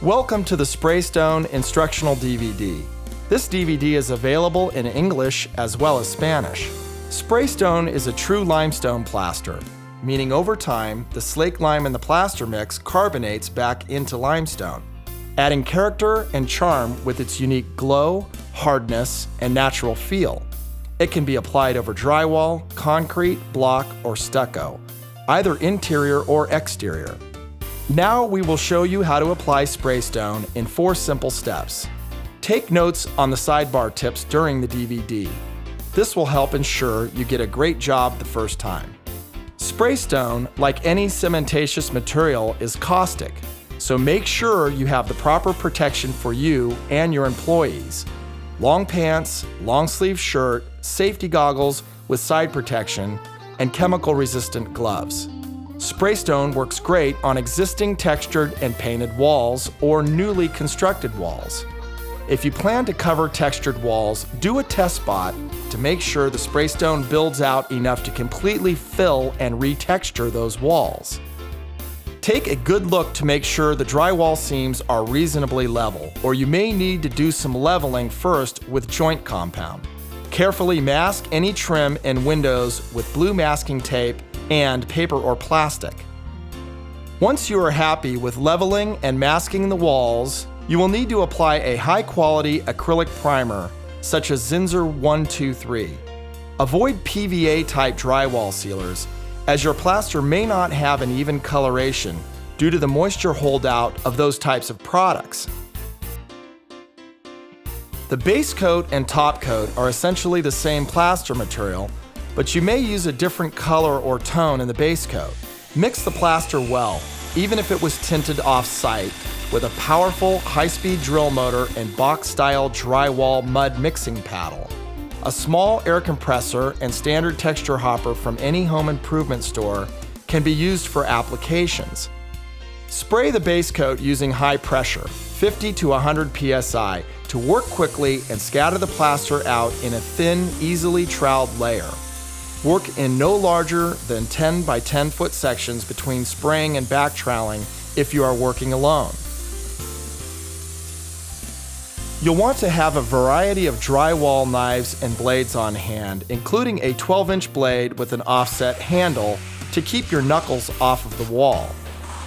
Welcome to the Spraystone Instructional DVD. This DVD is available in English as well as Spanish. Spraystone is a true limestone plaster, meaning over time, the slake lime in the plaster mix carbonates back into limestone, adding character and charm with its unique glow, hardness, and natural feel. It can be applied over drywall, concrete, block, or stucco, either interior or exterior. Now we will show you how to apply Spraystone in 4 simple steps. Take notes on the sidebar tips during the DVD. This will help ensure you get a great job the first time. Spraystone, like any cementitious material, is caustic, so make sure you have the proper protection for you and your employees. Long pants, long sleeve shirt, safety goggles with side protection, and chemical-resistant gloves. Spraystone works great on existing textured and painted walls or newly constructed walls. If you plan to cover textured walls, do a test spot to make sure the Spraystone builds out enough to completely fill and retexture those walls. Take a good look to make sure the drywall seams are reasonably level, or you may need to do some leveling first with joint compound. Carefully mask any trim and windows with blue masking tape and paper or plastic. Once you are happy with leveling and masking the walls, you will need to apply a high-quality acrylic primer, such as Zinsser 123. Avoid PVA-type drywall sealers, as your plaster may not have an even coloration due to the moisture holdout of those types of products. The base coat and top coat are essentially the same plaster material, but you may use a different color or tone in the base coat. Mix the plaster well, even if it was tinted off-site, with a powerful high-speed drill motor and box-style drywall mud mixing paddle. A small air compressor and standard texture hopper from any home improvement store can be used for applications. Spray the base coat using high pressure, 50 to 100 psi, to work quickly and scatter the plaster out in a thin, easily troweled layer. Work in no larger than 10 by 10 foot sections between spraying and back troweling if you are working alone. You'll want to have a variety of drywall knives and blades on hand, including a 12-inch blade with an offset handle to keep your knuckles off of the wall.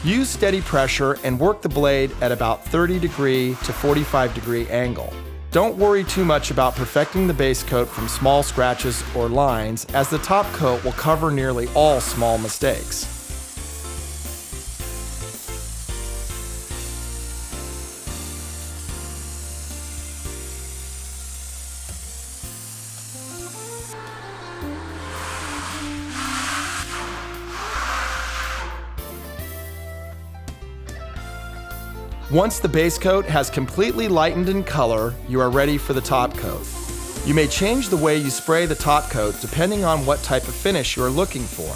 Use steady pressure and work the blade at about 30° to 45° angle. Don't worry too much about perfecting the base coat from small scratches or lines, as the top coat will cover nearly all small mistakes. Once the base coat has completely lightened in color, you are ready for the top coat. You may change the way you spray the top coat depending on what type of finish you are looking for.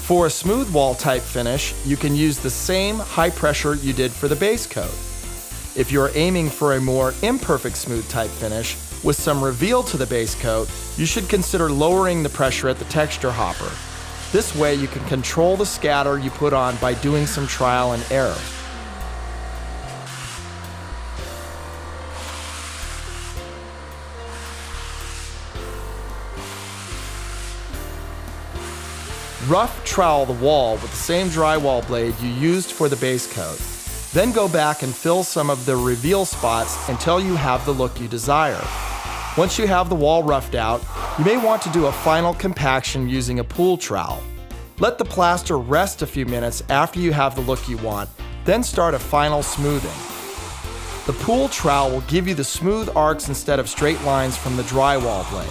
For a smooth wall type finish, you can use the same high pressure you did for the base coat. If you are aiming for a more imperfect smooth type finish with some reveal to the base coat, you should consider lowering the pressure at the texture hopper. This way you can control the scatter you put on by doing some trial and error. Rough trowel the wall with the same drywall blade you used for the base coat. Then go back and fill some of the reveal spots until you have the look you desire. Once you have the wall roughed out, you may want to do a final compaction using a pool trowel. Let the plaster rest a few minutes after you have the look you want, then start a final smoothing. The pool trowel will give you the smooth arcs instead of straight lines from the drywall blade.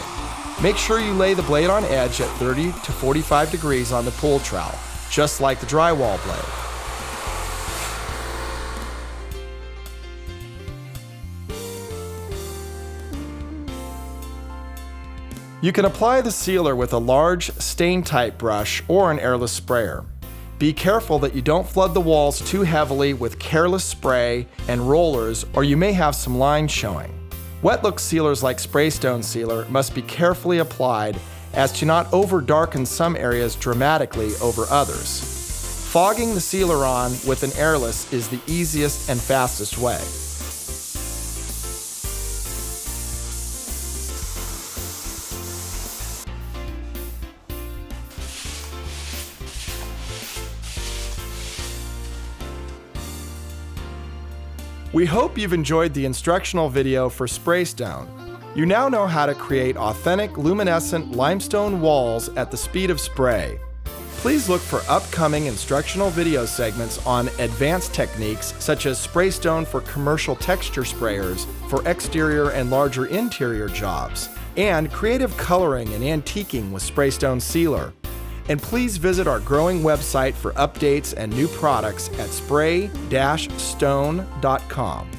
Make sure you lay the blade on edge at 30 to 45° on the pool trowel, just like the drywall blade. You can apply the sealer with a large stain-type brush or an airless sprayer. Be careful that you don't flood the walls too heavily with careless spray and rollers, or you may have some lines showing. Wet look sealers like Spraystone Sealer must be carefully applied as to not over-darken some areas dramatically over others. Fogging the sealer on with an airless is the easiest and fastest way. We hope you've enjoyed the instructional video for Spraystone. You now know how to create authentic luminescent limestone walls at the speed of spray. Please look for upcoming instructional video segments on advanced techniques such as Spraystone for commercial texture sprayers for exterior and larger interior jobs, and creative coloring and antiquing with Spraystone Sealer. And please visit our growing website for updates and new products at spray-stone.com.